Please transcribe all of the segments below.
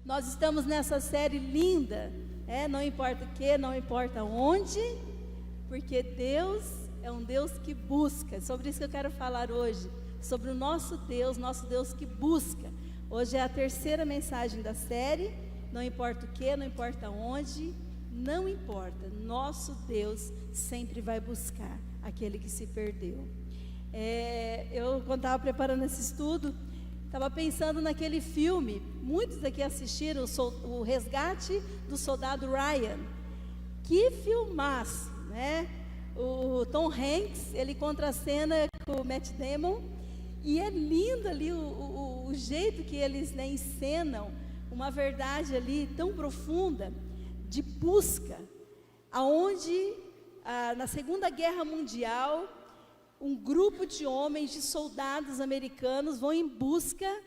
Nós estamos nessa série linda, não importa o que, não importa onde, porque Deus é um Deus que busca. É sobre isso que eu quero falar hoje, sobre o nosso Deus que busca. Hoje é a terceira mensagem da série, não importa o que, não importa onde, não importa, nosso Deus sempre vai buscar aquele que se perdeu. Eu, quando estava preparando esse estudo, estava pensando naquele filme, muitos aqui assistiram, o Resgate do Soldado Ryan. Que filmaço, né? O Tom Hanks, ele contracena com o Matt Damon, e é lindo ali o jeito que eles, né, encenam uma verdade ali tão profunda, de busca, aonde, na Segunda Guerra Mundial, um grupo de homens, de soldados americanos, vão em busca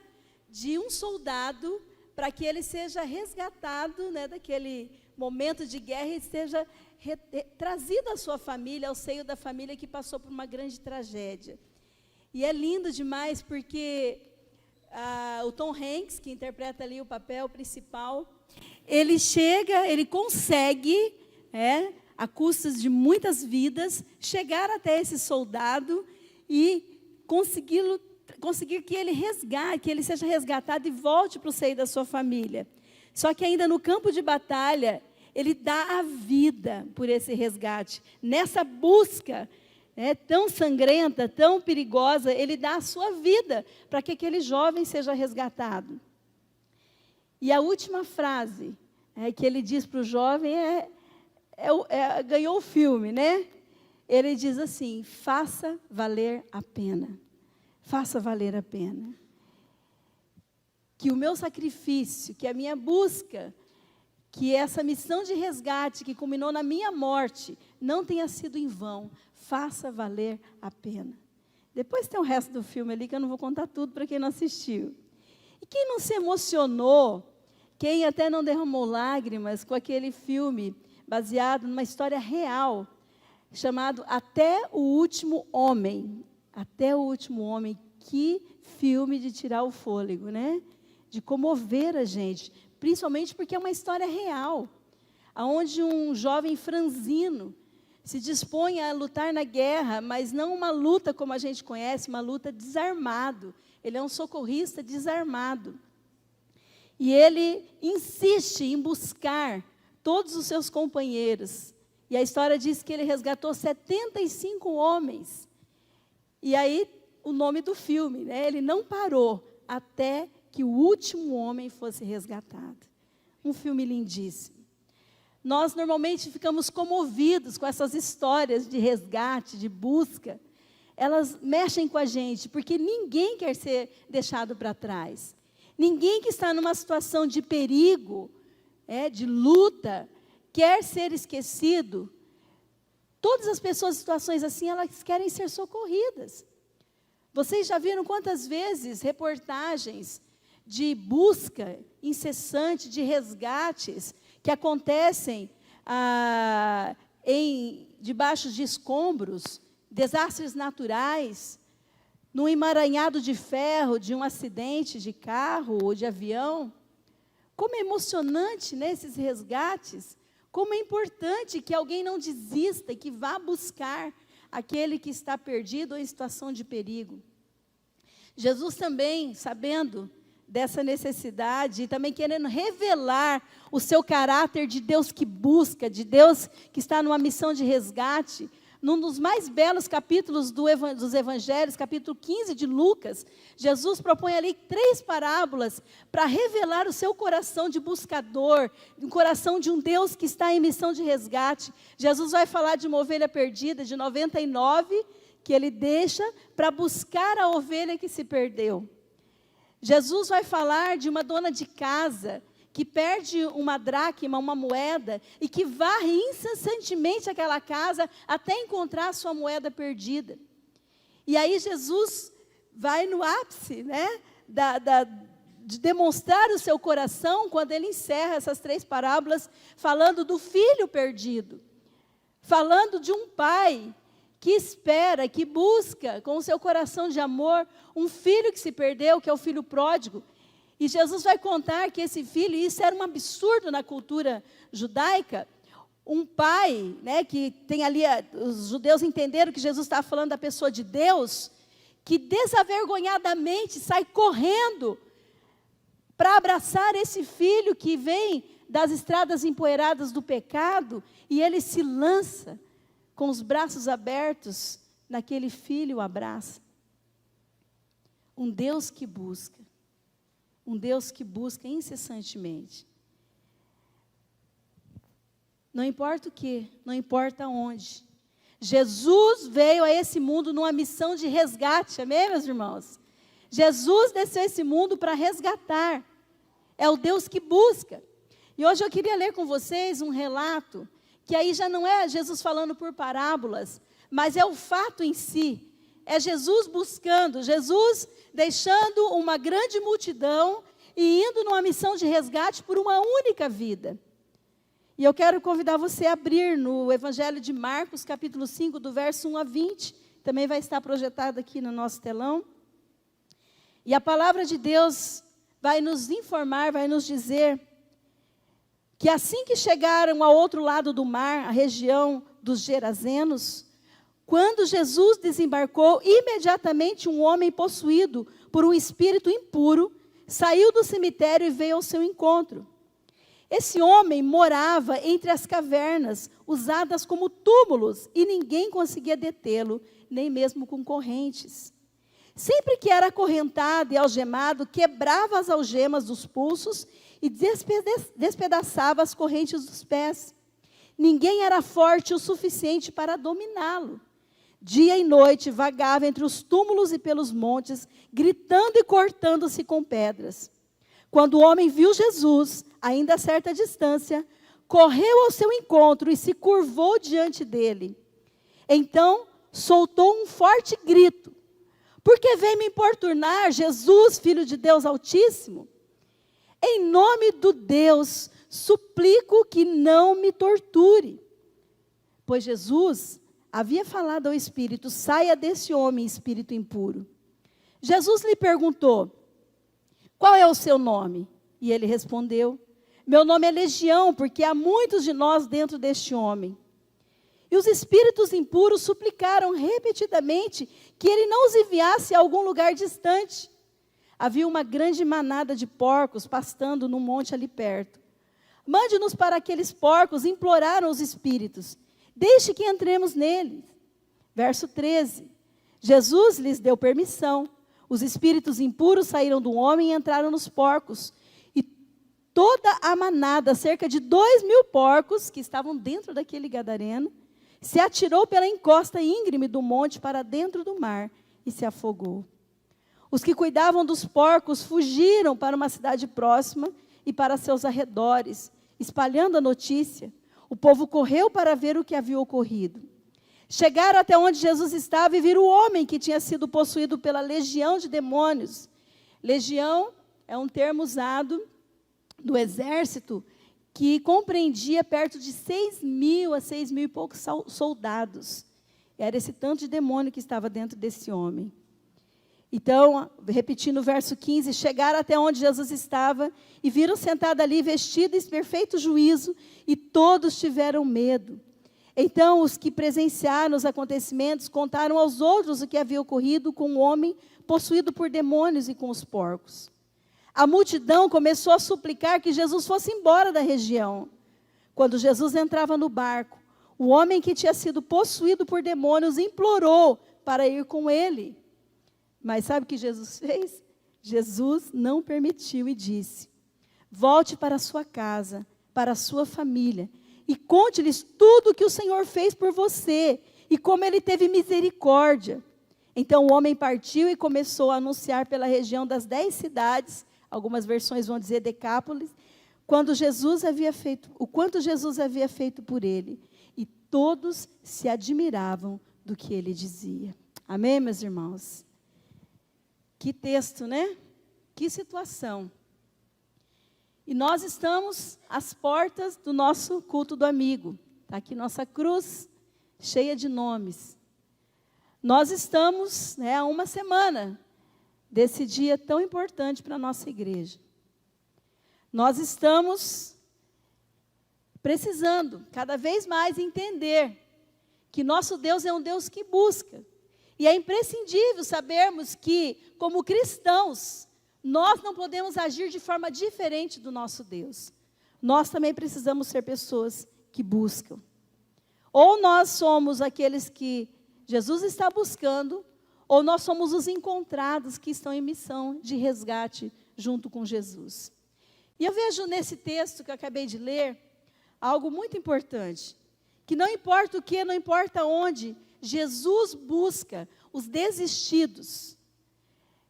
de um soldado para que ele seja resgatado, né, daquele momento de guerra e seja trazido à sua família, ao seio da família que passou por uma grande tragédia. E é lindo demais porque o Tom Hanks, que interpreta ali o papel principal, ele consegue, a custas de muitas vidas, chegar até esse soldado e conseguir que ele seja resgatado e volte para o seio da sua família. Só que ainda no campo de batalha, ele dá a vida por esse resgate. Nessa busca tão sangrenta, tão perigosa, ele dá a sua vida para que aquele jovem seja resgatado. E a última frase que ele diz para o jovem ganhou o filme, né? Ele diz assim: faça valer a pena. Faça valer a pena. Que o meu sacrifício, que a minha busca, que essa missão de resgate que culminou na minha morte, não tenha sido em vão. Faça valer a pena. Depois tem o resto do filme ali, que eu não vou contar tudo para quem não assistiu. E quem não se emocionou, quem até não derramou lágrimas com aquele filme baseado numa história real, chamado Até o Último Homem. Até o Último Homem. Que filme de tirar o fôlego, né? De comover a gente, principalmente porque é uma história real, onde um jovem franzino se dispõe a lutar na guerra, mas não uma luta como a gente conhece, uma luta desarmado. Ele é um socorrista desarmado. E ele insiste em buscar todos os seus companheiros. E a história diz que ele resgatou 75 homens. E aí, o nome do filme, né? Ele não parou até que o último homem fosse resgatado. Um filme lindíssimo. Nós normalmente ficamos comovidos com essas histórias de resgate, de busca. Elas mexem com a gente, porque ninguém quer ser deixado para trás. Ninguém que está numa situação de perigo, de luta, quer ser esquecido. Todas as pessoas em situações assim, elas querem ser socorridas. Vocês já viram quantas vezes reportagens de busca incessante, de resgates, que acontecem debaixo de escombros, desastres naturais, num emaranhado de ferro, de um acidente de carro ou de avião? Como é emocionante, né, esses resgates. Como é importante que alguém não desista, que vá buscar aquele que está perdido ou em situação de perigo. Jesus também, sabendo dessa necessidade e também querendo revelar o seu caráter de Deus que busca, de Deus que está numa missão de resgate, num dos mais belos capítulos dos evangelhos, capítulo 15 de Lucas, Jesus propõe ali 3 parábolas para revelar o seu coração de buscador, o coração de um Deus que está em missão de resgate. Jesus vai falar de uma ovelha perdida, de 99, que ele deixa para buscar a ovelha que se perdeu. Jesus vai falar de uma dona de casa que perde uma dracma, uma moeda, e que varre incessantemente aquela casa até encontrar a sua moeda perdida. E aí Jesus vai no ápice, né, de demonstrar o seu coração, quando ele encerra essas 3 parábolas, falando do filho perdido, falando de um pai que espera, que busca com o seu coração de amor, um filho que se perdeu, que é o filho pródigo. E Jesus vai contar que esse filho, isso era um absurdo na cultura judaica, um pai, né, que tem ali, os judeus entenderam que Jesus estava falando da pessoa de Deus, que desavergonhadamente sai correndo para abraçar esse filho que vem das estradas empoeiradas do pecado, e ele se lança com os braços abertos naquele filho e o abraça. Um Deus que busca incessantemente. Não importa o que, não importa onde. Jesus veio a esse mundo numa missão de resgate, amém, meus irmãos? Jesus desceu a esse mundo para resgatar. É o Deus que busca. E hoje eu queria ler com vocês um relato, que aí já não é Jesus falando por parábolas, mas é o fato em si. É Jesus buscando, Jesus deixando uma grande multidão e indo numa missão de resgate por uma única vida. E eu quero convidar você a abrir no Evangelho de Marcos, capítulo 5, do verso 1 a 20. Também vai estar projetado aqui no nosso telão. E a palavra de Deus vai nos informar, vai nos dizer que assim que chegaram ao outro lado do mar, a região dos Gerazenos, quando Jesus desembarcou, imediatamente um homem possuído por um espírito impuro saiu do cemitério e veio ao seu encontro. Esse homem morava entre as cavernas, usadas como túmulos, e ninguém conseguia detê-lo, nem mesmo com correntes. Sempre que era acorrentado e algemado, quebrava as algemas dos pulsos e despedaçava as correntes dos pés. Ninguém era forte o suficiente para dominá-lo. Dia e noite vagava entre os túmulos e pelos montes, gritando e cortando-se com pedras. Quando o homem viu Jesus, ainda a certa distância, correu ao seu encontro e se curvou diante dele. Então, soltou um forte grito. Por que vem me importunar, Jesus, Filho de Deus Altíssimo? Em nome do Deus, suplico que não me torture. Pois Jesus havia falado ao espírito, saia desse homem, espírito impuro. Jesus lhe perguntou, qual é o seu nome? E ele respondeu, meu nome é Legião, porque há muitos de nós dentro deste homem. E os espíritos impuros suplicaram repetidamente que ele não os enviasse a algum lugar distante. Havia uma grande manada de porcos pastando num monte ali perto. Mande-nos para aqueles porcos, imploraram os espíritos. Deixe que entremos neles. Verso 13. Jesus lhes deu permissão. Os espíritos impuros saíram do homem e entraram nos porcos. E toda a manada, cerca de 2.000 porcos, que estavam dentro daquele gadareno, se atirou pela encosta íngreme do monte para dentro do mar e se afogou. Os que cuidavam dos porcos fugiram para uma cidade próxima e para seus arredores, espalhando a notícia. O povo correu para ver o que havia ocorrido. Chegaram até onde Jesus estava e viram o homem que tinha sido possuído pela legião de demônios. Legião é um termo usado do exército que compreendia perto de 6.000 a 6.000 e poucos soldados. Era esse tanto de demônio que estava dentro desse homem. Então, repetindo o verso 15, chegaram até onde Jesus estava e viram sentado ali, vestido em perfeito juízo, e todos tiveram medo. Então, os que presenciaram os acontecimentos contaram aos outros o que havia ocorrido com o homem possuído por demônios e com os porcos. A multidão começou a suplicar que Jesus fosse embora da região. Quando Jesus entrava no barco, o homem que tinha sido possuído por demônios implorou para ir com ele. Mas sabe o que Jesus fez? Jesus não permitiu e disse, volte para a sua casa, para a sua família, e conte-lhes tudo o que o Senhor fez por você, e como Ele teve misericórdia. Então o homem partiu e começou a anunciar pela região das 10 cidades, algumas versões vão dizer Decápolis, o quanto Jesus havia feito por ele. E todos se admiravam do que ele dizia. Amém, meus irmãos? Que texto, né? Que situação. E nós estamos às portas do nosso culto do amigo. Está aqui nossa cruz, cheia de nomes. Nós estamos há uma semana desse dia tão importante para a nossa igreja. nós estamos precisando cada vez mais entender que nosso Deus é um Deus que busca. E é imprescindível sabermos que, como cristãos, nós não podemos agir de forma diferente do nosso Deus. Nós também precisamos ser pessoas que buscam. Ou nós somos aqueles que Jesus está buscando, ou nós somos os encontrados que estão em missão de resgate junto com Jesus. E eu vejo nesse texto que eu acabei de ler, algo muito importante. Que não importa o que, não importa onde, Jesus busca os desistidos.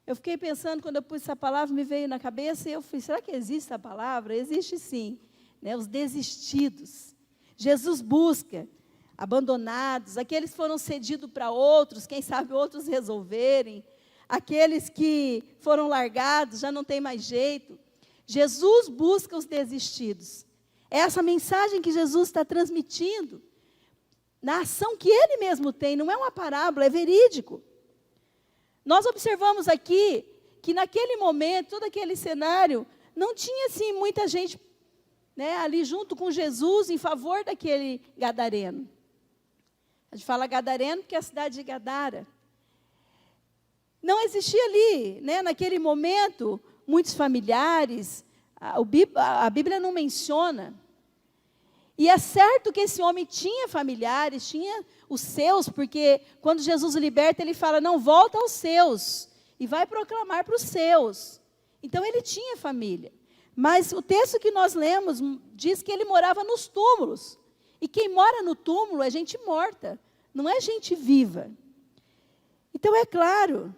Eu fiquei pensando, quando eu pus essa palavra, me veio na cabeça, e eu fui, será que existe essa palavra? Existe sim, né? Os desistidos. Jesus busca abandonados, aqueles que foram cedidos para outros, quem sabe outros resolverem, aqueles que foram largados, já não tem mais jeito. Jesus busca os desistidos. É essa mensagem que Jesus está transmitindo, na ação que Ele mesmo tem, não é uma parábola, é verídico. Nós observamos aqui, que naquele momento, todo aquele cenário, não tinha assim muita gente, né, ali junto com Jesus, em favor daquele gadareno. A gente fala gadareno porque é a cidade de Gadara. Não existia ali, né, naquele momento, muitos familiares, a Bíblia não menciona. E é certo que esse homem tinha familiares, tinha os seus, porque quando Jesus o liberta, ele fala, não, volta aos seus, e vai proclamar para os seus. Então ele tinha família. Mas o texto que nós lemos diz que ele morava nos túmulos. E quem mora no túmulo é gente morta, não é gente viva. Então é claro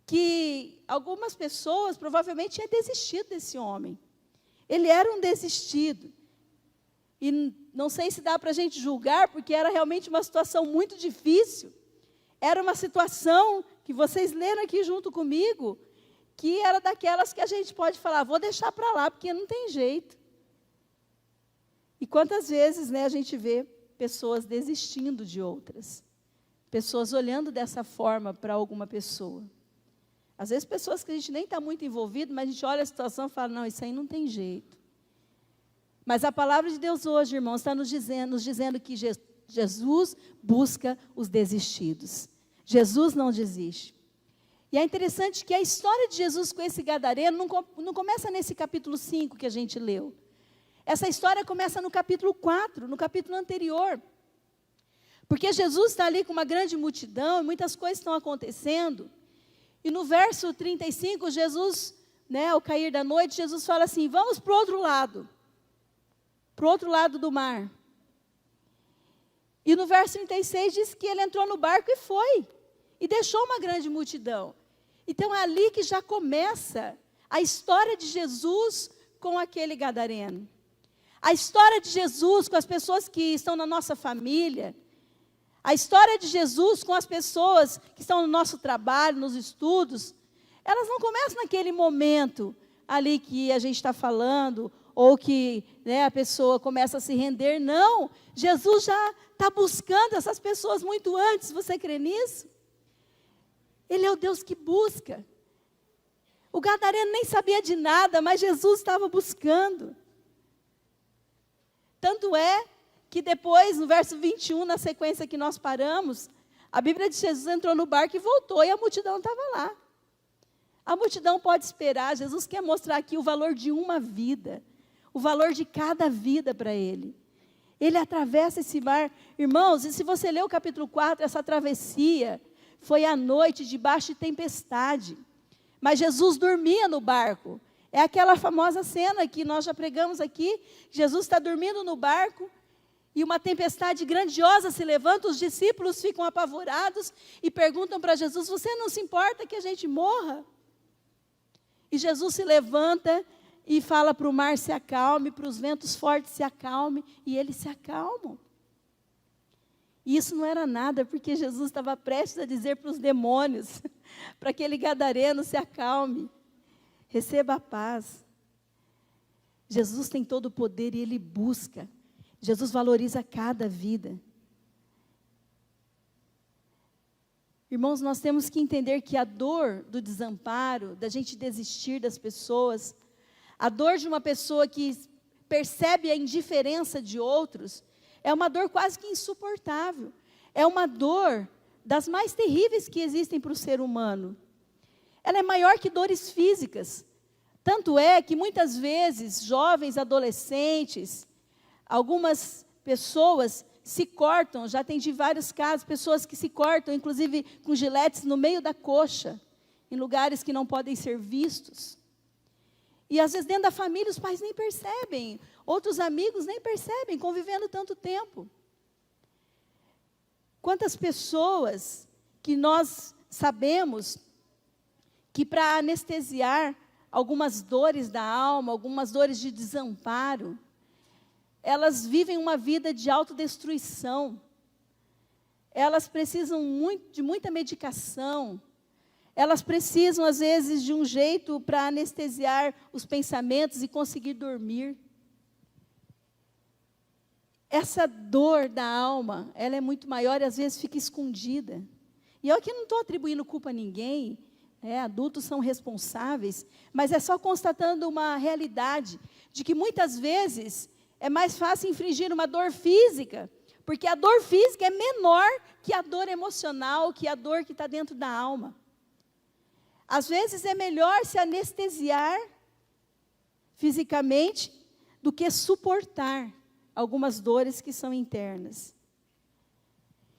que algumas pessoas provavelmente tinham desistido desse homem. Ele era um desistido. E não sei se dá para a gente julgar, porque era realmente uma situação muito difícil. Era uma situação que vocês leram aqui junto comigo, que era daquelas que a gente pode falar, vou deixar para lá, porque não tem jeito. E quantas vezes, né, a gente vê pessoas desistindo de outras. Pessoas olhando dessa forma para alguma pessoa. Às vezes pessoas que a gente nem está muito envolvido, mas a gente olha a situação e fala, não, isso aí não tem jeito. Mas a palavra de Deus hoje, irmãos, está nos dizendo que Jesus busca os desistidos. Jesus não desiste. E é interessante que a história de Jesus com esse gadareno não começa nesse capítulo 5 que a gente leu. Essa história começa no capítulo 4, no capítulo anterior. Porque Jesus está ali com uma grande multidão, e muitas coisas estão acontecendo. E no verso 35, Jesus, né, ao cair da noite, Jesus fala assim, vamos para o outro lado. Para o outro lado do mar. E no verso 36 diz que ele entrou no barco e foi. E deixou uma grande multidão. Então é ali que já começa a história de Jesus com aquele gadareno. A história de Jesus com as pessoas que estão na nossa família. A história de Jesus com as pessoas que estão no nosso trabalho, nos estudos. Elas não começam naquele momento ali que a gente está falando, ou que, né, a pessoa começa a se render. Não, Jesus já está buscando essas pessoas muito antes. Você crê nisso? Ele é o Deus que busca. O gadareno nem sabia de nada, mas Jesus estava buscando. Tanto é que depois, no verso 21, na sequência que nós paramos, a Bíblia diz que Jesus entrou no barco e voltou, e a multidão estava lá. A multidão pode esperar. Jesus quer mostrar aqui o valor de uma vida, o valor de cada vida para ele. Ele atravessa esse mar. Irmãos, e se você ler o capítulo 4, essa travessia foi à noite, debaixo de tempestade. Mas Jesus dormia no barco. É aquela famosa cena que nós já pregamos aqui. Jesus está dormindo no barco, e uma tempestade grandiosa se levanta. Os discípulos ficam apavorados e perguntam para Jesus, você não se importa que a gente morra? E Jesus se levanta e fala para o mar se acalme, para os ventos fortes se acalme, e eles se acalmam. E isso não era nada, porque Jesus estava prestes a dizer para os demônios, para aquele gadareno, se acalme, receba a paz. Jesus tem todo o poder e Ele busca. Jesus valoriza cada vida. Irmãos, nós temos que entender que a dor do desamparo, da gente desistir das pessoas, A dor de uma pessoa que percebe a indiferença de outros é uma dor quase que insuportável. É uma dor das mais terríveis que existem para o ser humano. Ela é maior que dores físicas. Tanto é que muitas vezes, jovens, adolescentes, algumas pessoas se cortam, já atendi vários casos, pessoas que se cortam, inclusive com giletes no meio da coxa, em lugares que não podem ser vistos. E às vezes dentro da família os pais nem percebem, outros amigos nem percebem, convivendo tanto tempo. Quantas pessoas que nós sabemos que para anestesiar algumas dores da alma, algumas dores de desamparo, elas vivem uma vida de autodestruição. Elas precisam de muita medicação. Elas precisam, às vezes, de um jeito para anestesiar os pensamentos e conseguir dormir. Essa dor da alma, ela é muito maior e, às vezes, fica escondida. E eu aqui não estou atribuindo culpa a ninguém, adultos são responsáveis, mas é só constatando uma realidade de que, muitas vezes, é mais fácil infligir uma dor física, porque a dor física é menor que a dor emocional, que a dor que está dentro da alma. Às vezes é melhor se anestesiar fisicamente do que suportar algumas dores que são internas.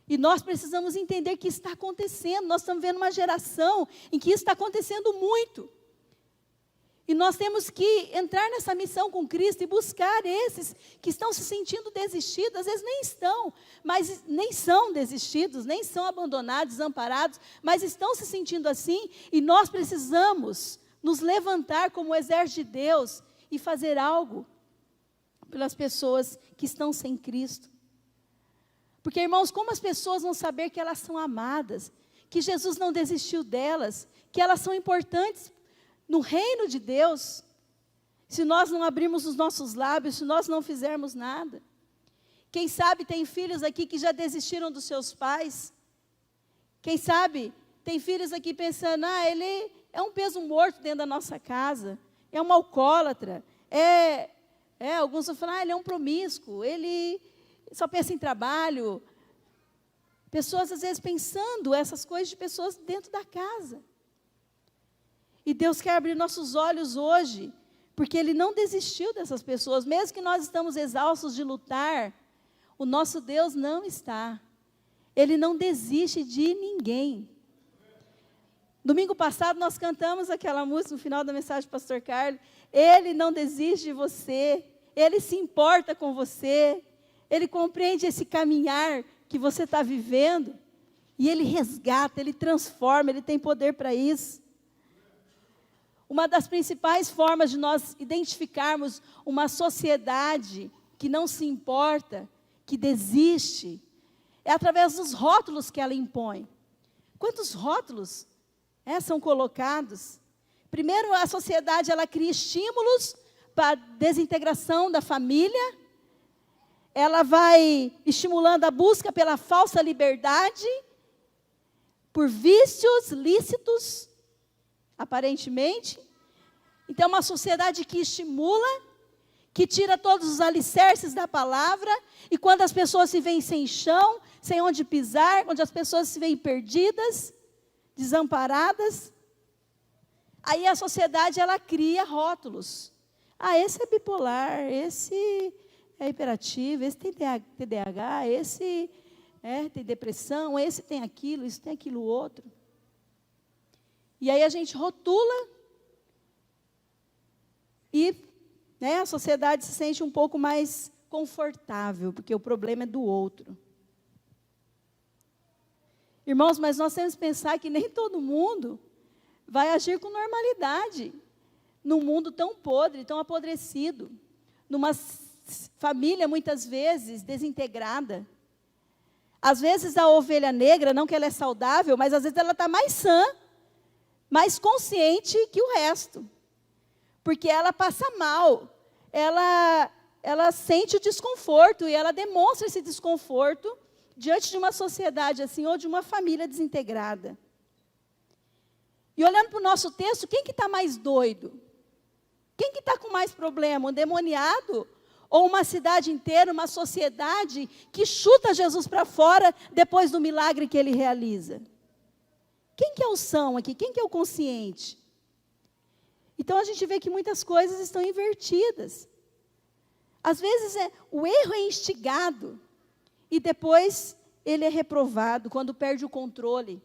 E nós precisamos entender que isso está acontecendo. Nós estamos vendo uma geração em que isso está acontecendo muito. E nós temos que entrar nessa missão com Cristo e buscar esses que estão se sentindo desistidos. Às vezes nem estão, mas nem são desistidos, nem são abandonados, desamparados, mas estão se sentindo assim. E nós precisamos nos levantar como o exército de Deus e fazer algo pelas pessoas que estão sem Cristo. Porque, irmãos, como as pessoas vão saber que elas são amadas, que Jesus não desistiu delas, que elas são importantes no reino de Deus, se nós não abrirmos os nossos lábios, se nós não fizermos nada? Quem sabe tem filhos aqui que já desistiram dos seus pais. Quem sabe tem filhos aqui pensando, ele é um peso morto dentro da nossa casa, é um alcoólatra, alguns vão falar, ele é um promíscuo, ele só pensa em trabalho. Pessoas às vezes pensando essas coisas de pessoas dentro da casa. E Deus quer abrir nossos olhos hoje, porque Ele não desistiu dessas pessoas. Mesmo que nós estamos exaustos de lutar, o nosso Deus não está. Ele não desiste de ninguém. Domingo passado nós cantamos aquela música no final da mensagem do pastor Carlos. Ele não desiste de você, Ele se importa com você, Ele compreende esse caminhar que você está vivendo, e Ele resgata, Ele transforma, Ele tem poder para isso. Uma das principais formas de nós identificarmos uma sociedade que não se importa, que desiste, é através dos rótulos que ela impõe. Quantos rótulos são colocados? Primeiro, a sociedade ela cria estímulos para a desintegração da família. Ela vai estimulando a busca pela falsa liberdade, por vícios lícitos, aparentemente. Então, é uma sociedade que estimula, que tira todos os alicerces da palavra, e quando as pessoas se veem sem chão, sem onde pisar, quando as pessoas se veem perdidas, desamparadas, aí a sociedade ela cria rótulos. Esse é bipolar, esse é hiperativo, esse tem TDAH, esse tem depressão, esse tem aquilo, esse tem aquilo outro. E aí a gente rotula e a sociedade se sente um pouco mais confortável, porque o problema é do outro. Irmãos, mas nós temos que pensar que nem todo mundo vai agir com normalidade num mundo tão podre, tão apodrecido, numa família muitas vezes desintegrada. Às vezes a ovelha negra, não que ela é saudável, mas às vezes ela está mais sã, mais consciente que o resto. Porque ela passa mal, ela sente o desconforto e ela demonstra esse desconforto diante de uma sociedade assim, ou de uma família desintegrada. E olhando para o nosso texto, quem que está mais doido? Quem que está com mais problema? Um endemoniado? Ou uma cidade inteira, uma sociedade que chuta Jesus para fora depois do milagre que ele realiza? Quem que é o são aqui? Quem que é o consciente? Então a gente vê que muitas coisas estão invertidas. Às vezes o erro é instigado e depois ele é reprovado quando perde o controle.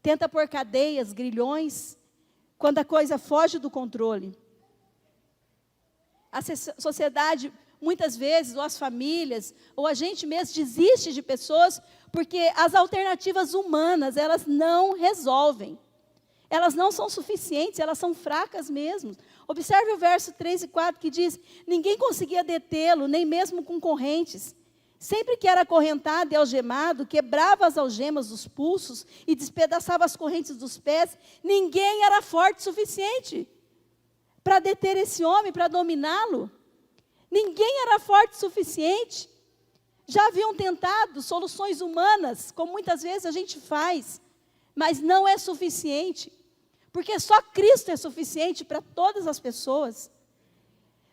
Tenta pôr cadeias, grilhões, quando a coisa foge do controle. A sociedade, muitas vezes, ou as famílias, ou a gente mesmo desiste de pessoas porque as alternativas humanas, elas não resolvem. Elas não são suficientes, elas são fracas mesmo. Observe o verso 3 e 4 que diz: ninguém conseguia detê-lo, nem mesmo com correntes. Sempre que era acorrentado e algemado, quebrava as algemas dos pulsos e despedaçava as correntes dos pés. Ninguém era forte o suficiente para deter esse homem, para dominá-lo. Ninguém era forte o suficiente. Já haviam tentado soluções humanas, como muitas vezes a gente faz, mas não é suficiente, porque só Cristo é suficiente para todas as pessoas.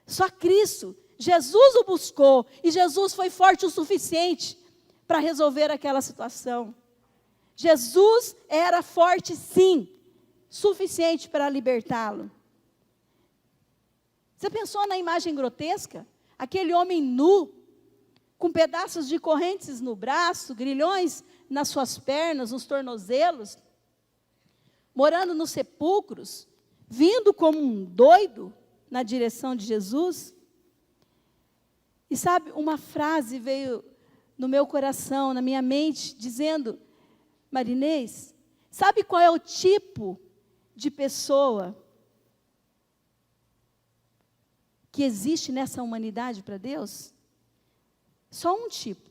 Só Cristo. Jesus o buscou, e Jesus foi forte o suficiente para resolver aquela situação. Jesus era forte, sim, suficiente para libertá-lo. Você pensou na imagem grotesca? Aquele homem nu, com pedaços de correntes no braço, grilhões nas suas pernas, nos tornozelos, morando nos sepulcros, vindo como um doido na direção de Jesus. E sabe, uma frase veio no meu coração, na minha mente, dizendo: Marinês, sabe qual é o tipo de pessoa que existe nessa humanidade para Deus? Só um tipo.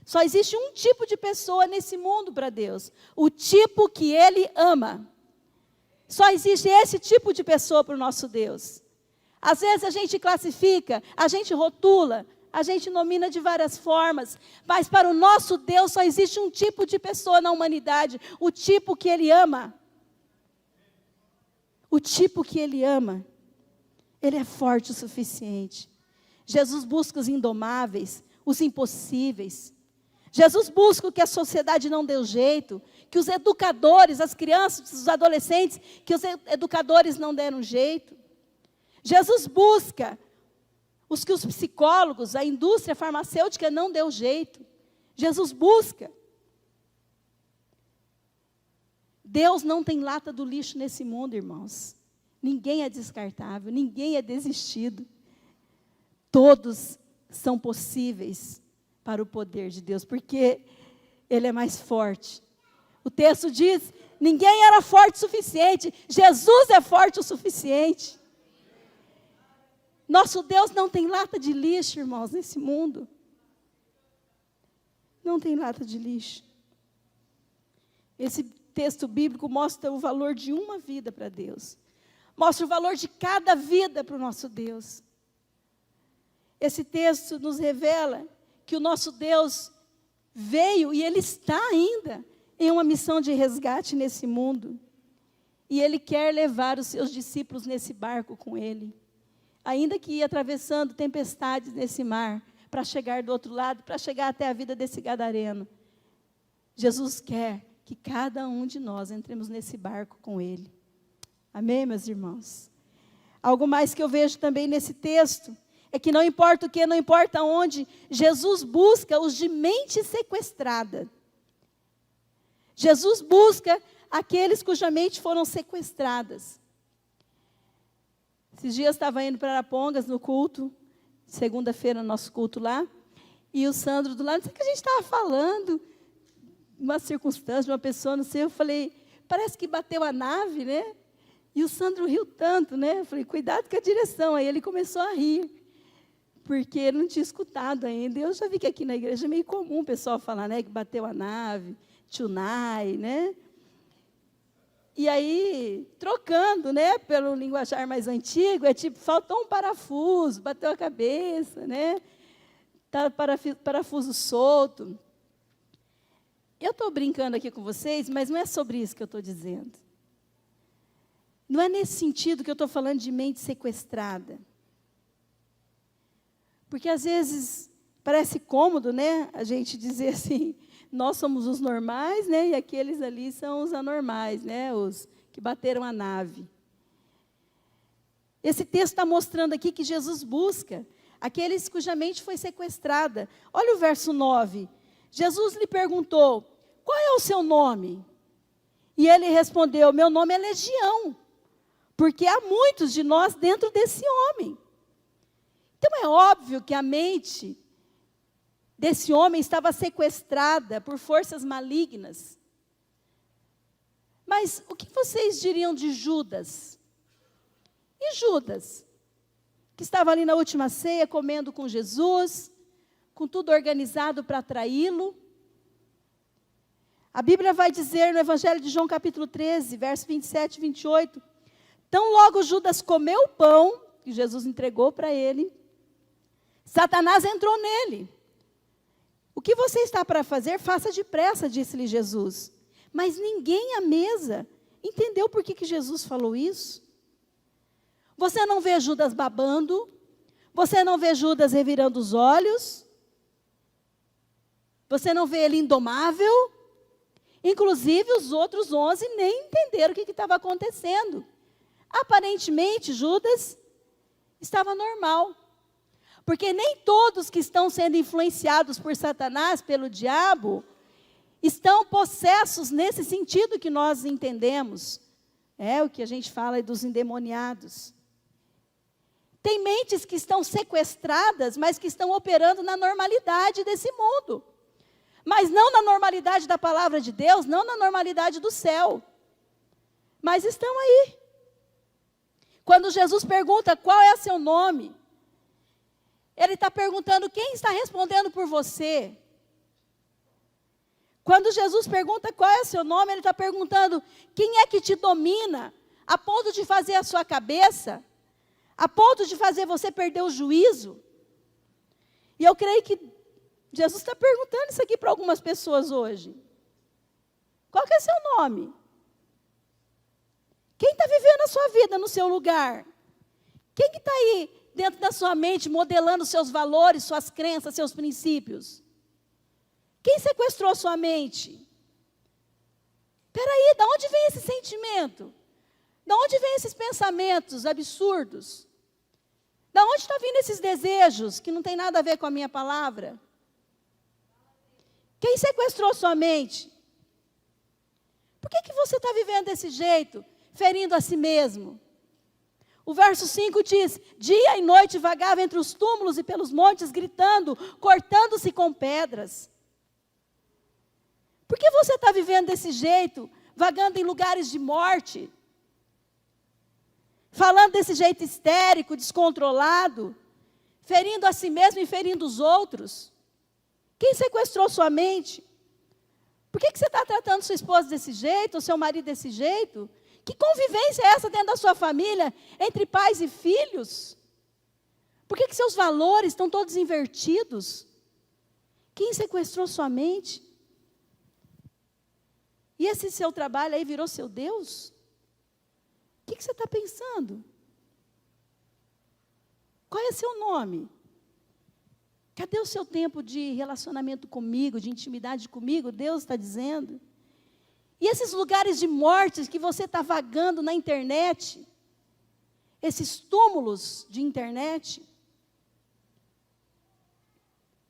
Só existe um tipo de pessoa nesse mundo para Deus. O tipo que Ele ama. Só existe esse tipo de pessoa para o nosso Deus. Às vezes a gente classifica, a gente rotula, a gente nomina de várias formas, mas para o nosso Deus só existe um tipo de pessoa na humanidade, o tipo que Ele ama. O tipo que Ele ama. Ele é forte o suficiente. Jesus busca os indomáveis, os impossíveis. Jesus busca o que a sociedade não deu jeito, que os educadores, as crianças, os adolescentes, que os educadores não deram jeito. Jesus busca os que os psicólogos, a indústria farmacêutica não deu jeito. Jesus busca. Deus não tem lata do lixo nesse mundo, irmãos. Ninguém é descartável, ninguém é desistido. Todos são possíveis para o poder de Deus, porque Ele é mais forte. O texto diz: ninguém era forte o suficiente, Jesus é forte o suficiente. Nosso Deus não tem lata de lixo, irmãos, nesse mundo. Não tem lata de lixo. Esse texto bíblico mostra o valor de uma vida para Deus. Mostra o valor de cada vida para o nosso Deus. Esse texto nos revela que o nosso Deus veio e Ele está ainda em uma missão de resgate nesse mundo. E Ele quer levar os seus discípulos nesse barco com Ele. Ainda que ir atravessando tempestades nesse mar, para chegar do outro lado, para chegar até a vida desse gadareno. Jesus quer que cada um de nós entremos nesse barco com Ele. Amém, meus irmãos? Algo mais que eu vejo também nesse texto, é que não importa o que, não importa onde, Jesus busca os de mente sequestrada. Jesus busca aqueles cuja mente foram sequestradas. Esses dias estava indo para Arapongas no culto, segunda-feira no nosso culto lá, e o Sandro do lado, não sei o que a gente estava falando, uma circunstância, de uma pessoa, não sei, eu falei, parece que bateu a nave, né? E o Sandro riu tanto, né? Eu falei, cuidado com a direção. Aí ele começou a rir, porque ele não tinha escutado ainda. Eu já vi que aqui na igreja é meio comum o pessoal falar, né? Que bateu a nave, tchunai, né? E aí, trocando, né? Pelo linguajar mais antigo, é tipo, faltou um parafuso, bateu a cabeça, né? Tá parafuso solto. Eu estou brincando aqui com vocês, mas não é sobre isso que eu estou dizendo. Não é nesse sentido que eu estou falando de mente sequestrada. Porque às vezes parece cômodo, né? A gente dizer assim, nós somos os normais, né? E aqueles ali são os anormais, né? Os que bateram a nave. Esse texto está mostrando aqui que Jesus busca aqueles cuja mente foi sequestrada. Olha o verso 9. Jesus lhe perguntou, qual é o seu nome? E ele respondeu, meu nome é Legião, porque há muitos de nós dentro desse homem. Então é óbvio que a mente desse homem estava sequestrada por forças malignas. Mas o que vocês diriam de Judas? E Judas, que estava ali na última ceia comendo com Jesus, com tudo organizado para traí-lo. A Bíblia vai dizer no Evangelho de João capítulo 13, verso 27 e 28, tão logo Judas comeu o pão, que Jesus entregou para ele, Satanás entrou nele. O que você está para fazer, faça depressa, disse-lhe Jesus. Mas ninguém à mesa entendeu por que Jesus falou isso. Você não vê Judas babando, você não vê Judas revirando os olhos, você não vê ele indomável. Inclusive, os outros 11 nem entenderam o que estava acontecendo. Aparentemente, Judas estava normal. Porque nem todos que estão sendo influenciados por Satanás, pelo diabo, estão possessos nesse sentido que nós entendemos. É o que a gente fala dos endemoniados. Tem mentes que estão sequestradas, mas que estão operando na normalidade desse mundo. Mas não na normalidade da palavra de Deus, não na normalidade do céu. Mas estão aí. Quando Jesus pergunta qual é o seu nome, ele está perguntando quem está respondendo por você. Quando Jesus pergunta qual é o seu nome, ele está perguntando quem é que te domina, a ponto de fazer a sua cabeça, a ponto de fazer você perder o juízo. E eu creio que Jesus está perguntando isso aqui para algumas pessoas hoje. Qual que é seu nome? Quem está vivendo a sua vida no seu lugar? Quem que está aí dentro da sua mente, modelando seus valores, suas crenças, seus princípios? Quem sequestrou sua mente? Espera aí, de onde vem esse sentimento? De onde vem esses pensamentos absurdos? De onde estão vindo esses desejos que não tem nada a ver com a minha palavra? Quem sequestrou sua mente? Por que você está vivendo desse jeito, ferindo a si mesmo? O verso 5 diz, dia e noite vagava entre os túmulos e pelos montes, gritando, cortando-se com pedras. Por que você está vivendo desse jeito, vagando em lugares de morte? Falando desse jeito histérico, descontrolado, ferindo a si mesmo e ferindo os outros? Quem sequestrou sua mente? Por que você está tratando sua esposa desse jeito, ou seu marido desse jeito? Que convivência é essa dentro da sua família, entre pais e filhos? Por que seus valores estão todos invertidos? Quem sequestrou sua mente? E esse seu trabalho aí virou seu Deus? O que você está pensando? Qual é seu nome? Cadê o seu tempo de relacionamento comigo, de intimidade comigo? Deus está dizendo. E esses lugares de morte que você está vagando na internet, esses túmulos de internet,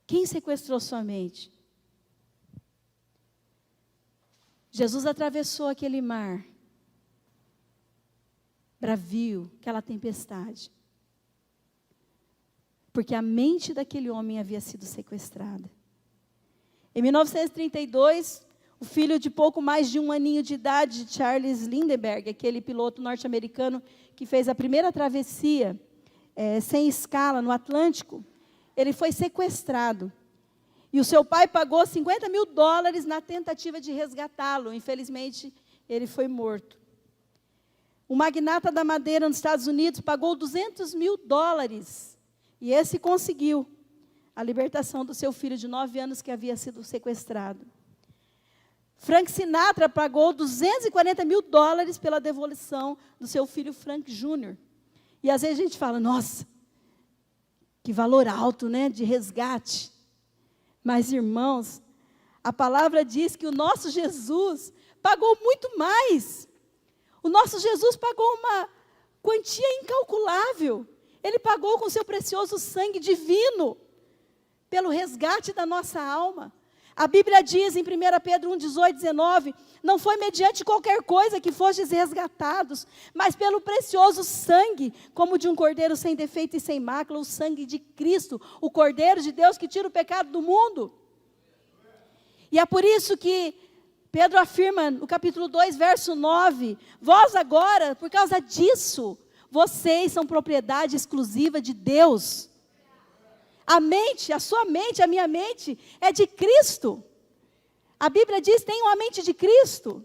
quem sequestrou sua mente? Jesus atravessou aquele mar bravio, aquela tempestade, porque a mente daquele homem havia sido sequestrada. Em 1932, o filho de pouco mais de 1 aninho de idade, Charles Lindbergh, aquele piloto norte-americano que fez a primeira travessia sem escala no Atlântico, ele foi sequestrado. E o seu pai pagou $50 mil na tentativa de resgatá-lo. Infelizmente, ele foi morto. O magnata da madeira nos Estados Unidos pagou $200 mil. E esse conseguiu a libertação do seu filho de 9 anos que havia sido sequestrado. Frank Sinatra pagou $240 mil pela devolução do seu filho Frank Jr. E às vezes a gente fala, nossa, que valor alto, né, de resgate. Mas, irmãos, a palavra diz que o nosso Jesus pagou muito mais. O nosso Jesus pagou uma quantia incalculável. Ele pagou com seu precioso sangue divino, pelo resgate da nossa alma. A Bíblia diz em 1 Pedro 1, 18, 19, não foi mediante qualquer coisa que fostes resgatados, mas pelo precioso sangue, como de um cordeiro sem defeito e sem mácula, o sangue de Cristo, o Cordeiro de Deus que tira o pecado do mundo. E é por isso que Pedro afirma no capítulo 2, verso 9, vós agora, por causa disso, vocês são propriedade exclusiva de Deus. A mente, a sua mente, a minha mente, é de Cristo. A Bíblia diz, tenham a mente de Cristo.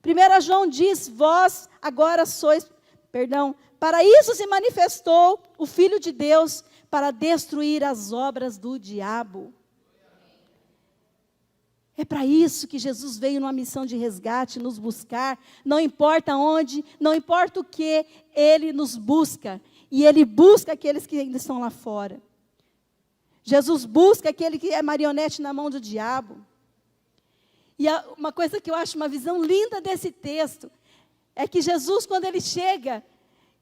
1 João diz, vós agora sois, para isso se manifestou o Filho de Deus, para destruir as obras do diabo. É para isso que Jesus veio numa missão de resgate, nos buscar, não importa onde, não importa o que, Ele nos busca. E Ele busca aqueles que ainda estão lá fora. Jesus busca aquele que é marionete na mão do diabo. E uma coisa que eu acho uma visão linda desse texto, é que Jesus, quando Ele chega,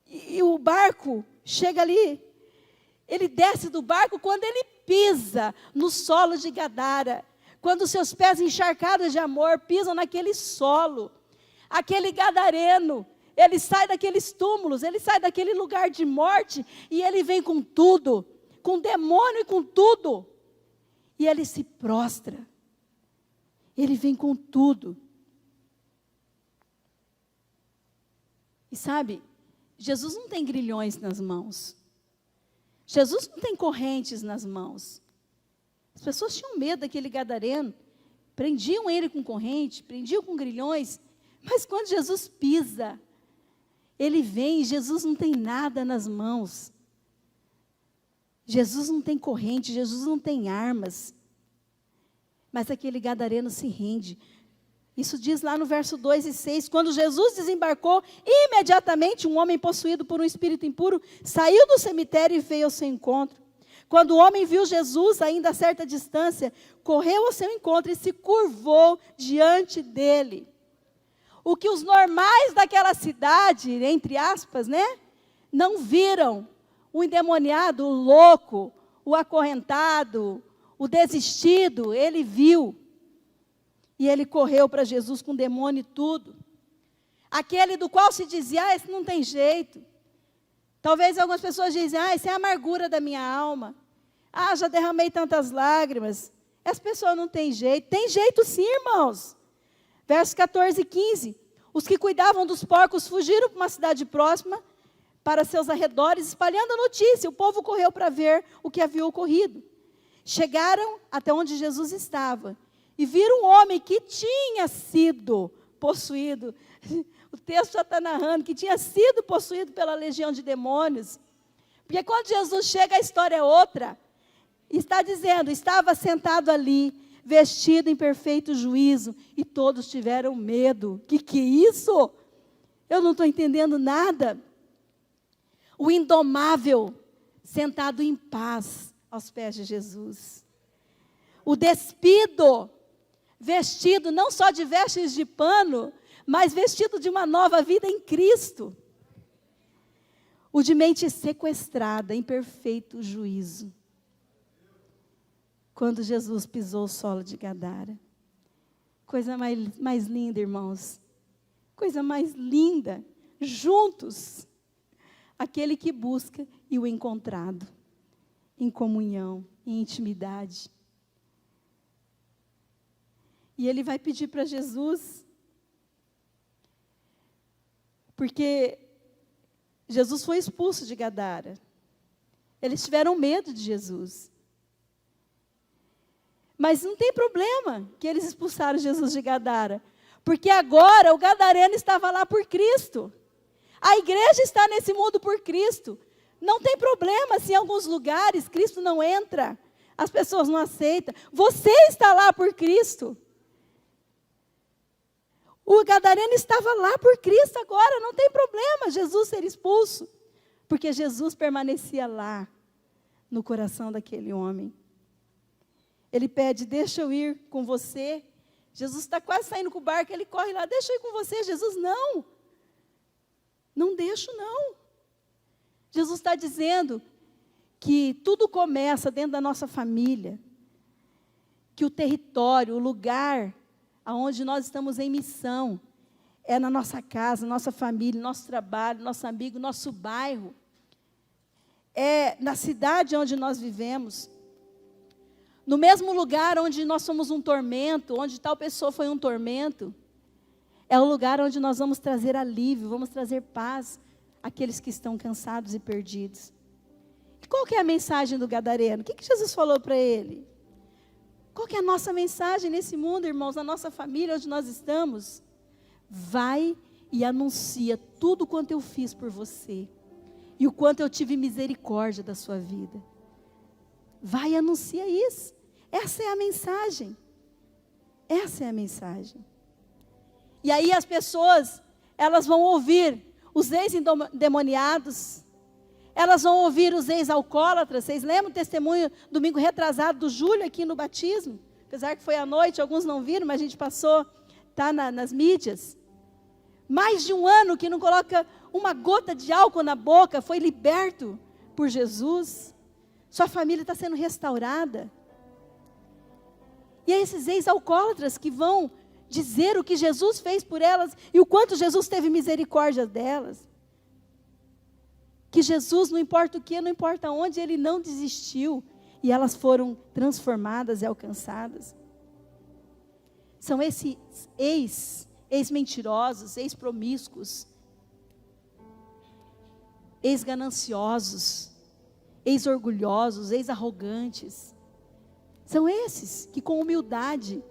e o barco chega ali, Ele desce do barco quando Ele pisa no solo de Gadara. Quando os seus pés encharcados de amor pisam naquele solo, aquele gadareno, ele sai daqueles túmulos, ele sai daquele lugar de morte, e ele vem com tudo, com demônio e com tudo. E ele se prostra. Ele vem com tudo. E sabe, Jesus não tem grilhões nas mãos. Jesus não tem correntes nas mãos. As pessoas tinham medo daquele gadareno, prendiam ele com corrente, prendiam com grilhões, mas quando Jesus pisa, Ele vem, e Jesus não tem nada nas mãos. Jesus não tem corrente, Jesus não tem armas. Mas aquele gadareno se rende. Isso diz lá no verso 2 e 6, quando Jesus desembarcou, imediatamente um homem possuído por um espírito impuro saiu do cemitério e veio ao seu encontro. Quando o homem viu Jesus, ainda a certa distância, correu ao seu encontro e se curvou diante dele. O que os normais daquela cidade, entre aspas, né, não viram, o endemoniado, o louco, o acorrentado, o desistido, ele viu. E ele correu para Jesus com demônio e tudo. Aquele do qual se dizia, esse não tem jeito. Talvez algumas pessoas dizem, isso é a amargura da minha alma. Já derramei tantas lágrimas. Essa pessoa não tem jeito. Tem jeito sim, irmãos. Versos 14 e 15. Os que cuidavam dos porcos fugiram para uma cidade próxima, para seus arredores, espalhando a notícia. O povo correu para ver o que havia ocorrido. Chegaram até onde Jesus estava e viram um homem que tinha sido possuído. O texto já está narrando que tinha sido possuído pela legião de demônios. Porque quando Jesus chega, a história é outra. Está dizendo, estava sentado ali, vestido em perfeito juízo, e todos tiveram medo. Que é isso? Eu não estou entendendo nada. O indomável, sentado em paz aos pés de Jesus. O despido, vestido não só de vestes de pano, mas vestido de uma nova vida em Cristo. O de mente sequestrada, em perfeito juízo. Quando Jesus pisou o solo de Gadara. Coisa mais linda, irmãos. Coisa mais linda. Juntos. Aquele que busca e o encontrado. Em comunhão, em intimidade. E ele vai pedir para Jesus, porque Jesus foi expulso de Gadara. Eles tiveram medo de Jesus. Mas não tem problema que eles expulsaram Jesus de Gadara, porque agora o gadareno estava lá por Cristo. A igreja está nesse mundo por Cristo. Não tem problema se em alguns lugares Cristo não entra, as pessoas não aceitam. Você está lá por Cristo. O gadareno estava lá por Cristo agora, não tem problema Jesus ser expulso, porque Jesus permanecia lá, no coração daquele homem. Ele pede, deixa eu ir com você. Jesus está quase saindo com o barco, ele corre lá, deixa eu ir com você. Jesus, não. Não deixo, não. Jesus está dizendo que tudo começa dentro da nossa família. Que o território, o lugar onde nós estamos em missão, é na nossa casa, nossa família, nosso trabalho, nosso amigo, nosso bairro. É na cidade onde nós vivemos. No mesmo lugar onde nós somos um tormento, onde tal pessoa foi um tormento, é o lugar onde nós vamos trazer alívio, vamos trazer paz àqueles que estão cansados e perdidos. E qual que é a mensagem do gadareno? O que Jesus falou para ele? Qual que é a nossa mensagem nesse mundo, irmãos, na nossa família, onde nós estamos? Vai e anuncia tudo quanto eu fiz por você. E o quanto eu tive misericórdia da sua vida. Vai e anuncia isso. Essa é a mensagem. Essa é a mensagem. E aí as pessoas, elas vão ouvir os ex-endemoniados. Elas vão ouvir os ex-alcoólatras. Vocês lembram o testemunho domingo retrasado do Júlio aqui no batismo? Apesar que foi à noite, alguns não viram, mas a gente passou, tá nas mídias. Mais de um ano que não coloca uma gota de álcool na boca, foi liberto por Jesus. Sua família está sendo restaurada. E é esses ex-alcoólatras que vão dizer o que Jesus fez por elas e o quanto Jesus teve misericórdia delas. Que Jesus, não importa o que, não importa onde, Ele não desistiu. E elas foram transformadas e alcançadas. São esses ex-mentirosos, ex-promíscuos, ex-gananciosos, ex-orgulhosos, ex-arrogantes. São esses que com humildade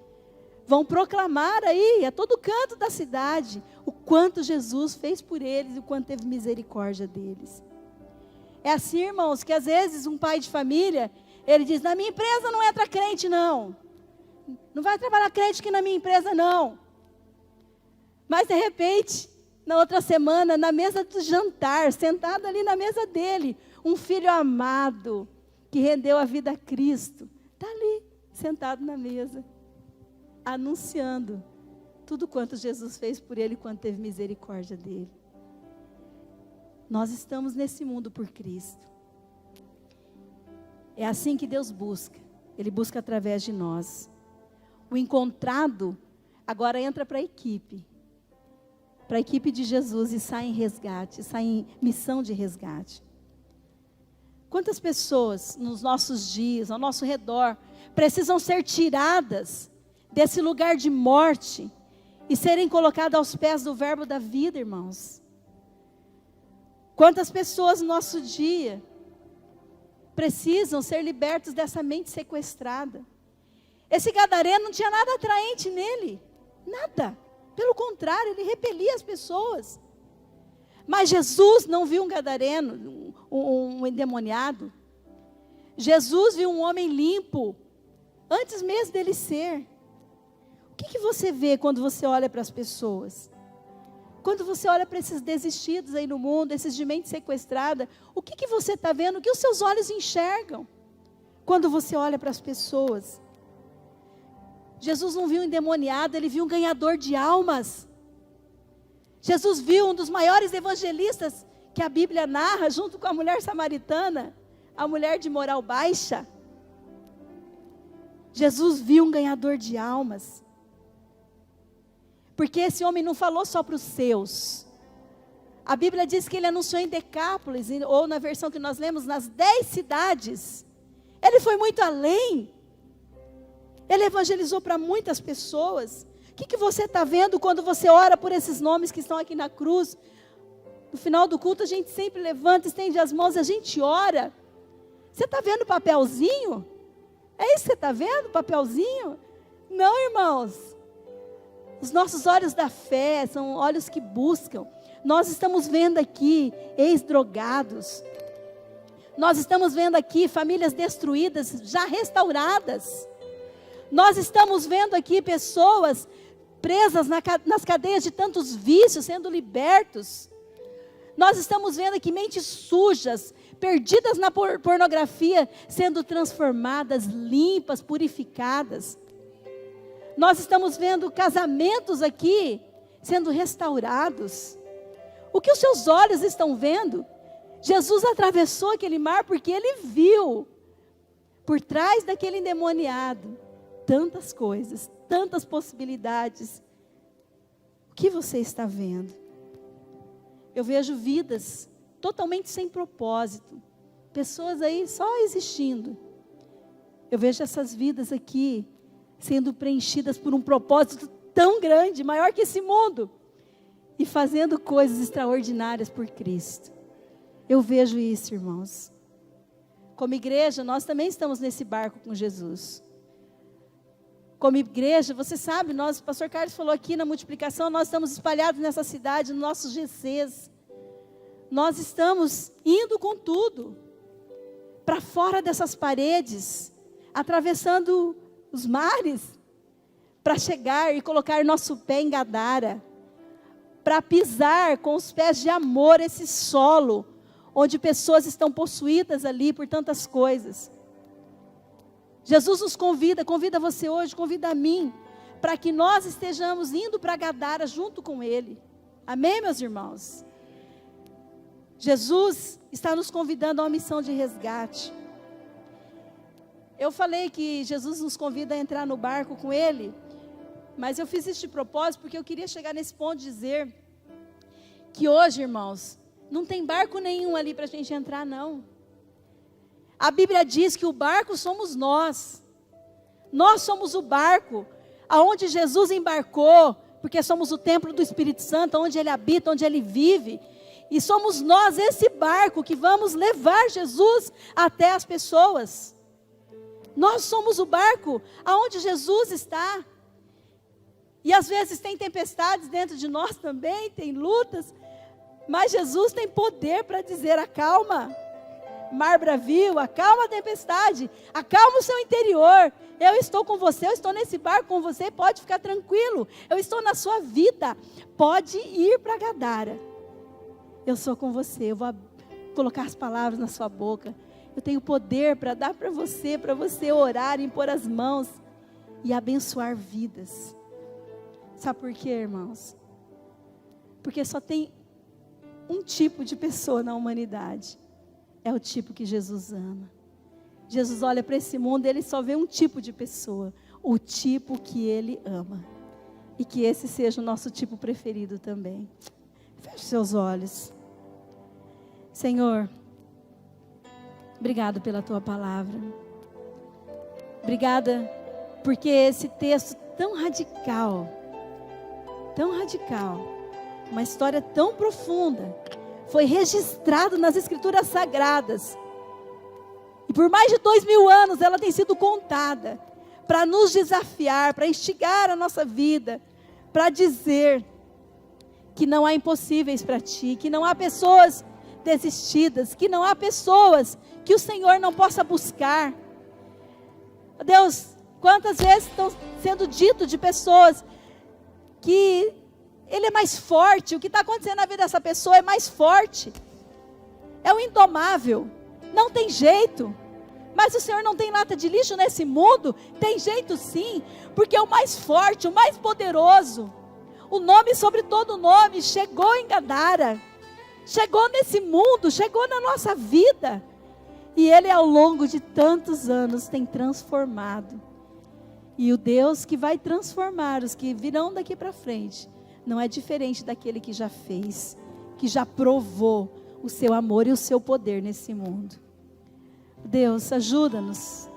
vão proclamar aí, a todo canto da cidade, o quanto Jesus fez por eles e o quanto teve misericórdia deles. É assim, irmãos, que às vezes um pai de família, ele diz, na minha empresa não entra crente não. Não vai trabalhar crente aqui na minha empresa não. Mas de repente, na outra semana, na mesa do jantar, sentado ali na mesa dele, um filho amado, que rendeu a vida a Cristo, está ali, sentado na mesa, anunciando tudo quanto Jesus fez por ele, quanto teve misericórdia dele. Nós estamos nesse mundo por Cristo. É assim que Deus busca. Ele busca através de nós. O encontrado agora entra para a equipe. Para a equipe de Jesus e sai em resgate, sai em missão de resgate. Quantas pessoas nos nossos dias, ao nosso redor, precisam ser tiradas desse lugar de morte e serem colocadas aos pés do verbo da vida, irmãos? Quantas pessoas no nosso dia precisam ser libertos dessa mente sequestrada? Esse gadareno não tinha nada atraente nele, nada. Pelo contrário, ele repelia as pessoas. Mas Jesus não viu um gadareno, um endemoniado. Jesus viu um homem limpo, antes mesmo dele ser. O que você vê quando você olha para as pessoas? Quando você olha para esses desistidos aí no mundo, esses de mente sequestrada, o que você está vendo? O que os seus olhos enxergam? Quando você olha para as pessoas? Jesus não viu um endemoniado, ele viu um ganhador de almas. Jesus viu um dos maiores evangelistas que a Bíblia narra, junto com a mulher samaritana, a mulher de moral baixa. Jesus viu um ganhador de almas. Porque esse homem não falou só para os seus. A Bíblia diz que ele anunciou em Decápolis, ou na versão que nós lemos, nas 10 cidades. Ele foi muito além. Ele evangelizou para muitas pessoas. O que você está vendo quando você ora por esses nomes que estão aqui na cruz? No final do culto a gente sempre levanta, estende as mãos, a gente ora. Você está vendo o papelzinho? É isso que você está vendo, papelzinho? Não, irmãos. Os nossos olhos da fé são olhos que buscam. Nós estamos vendo aqui ex-drogados. Nós estamos vendo aqui famílias destruídas, já restauradas. Nós estamos vendo aqui pessoas presas nas cadeias de tantos vícios, sendo libertos. Nós estamos vendo aqui mentes sujas, perdidas na pornografia, sendo transformadas, limpas, purificadas. Nós estamos vendo casamentos aqui sendo restaurados. O que os seus olhos estão vendo? Jesus atravessou aquele mar porque ele viu, por trás daquele endemoniado, tantas coisas, tantas possibilidades. O que você está vendo? Eu vejo vidas totalmente sem propósito, pessoas aí só existindo. Eu vejo essas vidas aqui sendo preenchidas por um propósito tão grande, maior que esse mundo, e fazendo coisas extraordinárias por Cristo. Eu vejo isso, irmãos. Como igreja, nós também estamos nesse barco com Jesus. Como igreja, você sabe, o pastor Carlos falou aqui na multiplicação, nós estamos espalhados nessa cidade, nos nossos GCs. Nós estamos indo com tudo, para fora dessas paredes, atravessando os mares, para chegar e colocar nosso pé em Gadara, para pisar com os pés de amor esse solo, onde pessoas estão possuídas ali por tantas coisas. Jesus nos convida você hoje, convida a mim, para que nós estejamos indo para Gadara junto com Ele. Amém, meus irmãos? Jesus está nos convidando a uma missão de resgate. Eu falei que Jesus nos convida a entrar no barco com Ele, mas eu fiz isso de propósito porque eu queria chegar nesse ponto de dizer que hoje, irmãos, não tem barco nenhum ali para a gente entrar, não. A Bíblia diz que o barco somos nós. Nós somos o barco aonde Jesus embarcou, porque somos o templo do Espírito Santo, onde Ele habita, onde Ele vive. E somos nós esse barco que vamos levar Jesus até as pessoas. Nós somos o barco aonde Jesus está. E às vezes tem tempestades dentro de nós também, tem lutas. Mas Jesus tem poder para dizer: acalma, mar bravio, acalma a tempestade, acalma o seu interior. Eu estou com você, eu estou nesse barco com você, pode ficar tranquilo. Eu estou na sua vida, pode ir para Gadara. Eu sou com você, eu vou colocar as palavras na sua boca. Eu tenho poder para dar para você orar, impor as mãos e abençoar vidas. Sabe por quê, irmãos? Porque só tem um tipo de pessoa na humanidade. É o tipo que Jesus ama. Jesus olha para esse mundo e Ele só vê um tipo de pessoa. O tipo que Ele ama. E que esse seja o nosso tipo preferido também. Feche seus olhos. Senhor, obrigado pela Tua palavra. Obrigada porque esse texto tão radical, uma história tão profunda, foi registrado nas Escrituras Sagradas. E por mais de 2000 anos ela tem sido contada, para nos desafiar, para instigar a nossa vida, para dizer que não há impossíveis para Ti, que não há pessoas desistidas, que não há pessoas que o Senhor não possa buscar. Deus, quantas vezes estão sendo dito de pessoas que Ele é mais forte, o que está acontecendo na vida dessa pessoa é mais forte, é o indomável, não tem jeito. Mas o Senhor não tem lata de lixo nesse mundo? Tem jeito sim, porque o mais forte, o mais poderoso, o nome sobre todo nome, chegou em Gadara, chegou nesse mundo, chegou na nossa vida, e Ele ao longo de tantos anos tem transformado. E o Deus que vai transformar os que virão daqui para frente, não é diferente daquele que já fez, que já provou o seu amor e o seu poder nesse mundo. Deus, ajuda-nos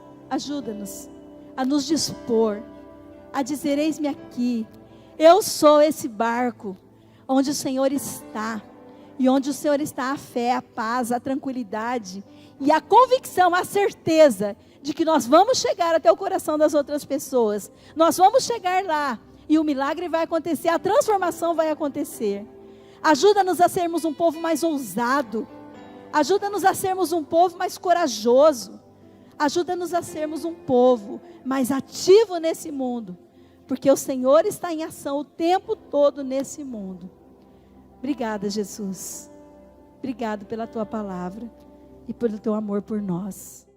a nos dispor, a dizer: eis-me aqui, eu sou esse barco, onde o Senhor está, e onde o Senhor está a fé, a paz, a tranquilidade, e a convicção, a certeza, de que nós vamos chegar até o coração das outras pessoas, nós vamos chegar lá, e o milagre vai acontecer, a transformação vai acontecer. Ajuda-nos a sermos um povo mais ousado, ajuda-nos a sermos um povo mais corajoso, ajuda-nos a sermos um povo mais ativo nesse mundo, porque o Senhor está em ação o tempo todo nesse mundo. Obrigada, Jesus. Obrigado pela tua palavra e pelo teu amor por nós.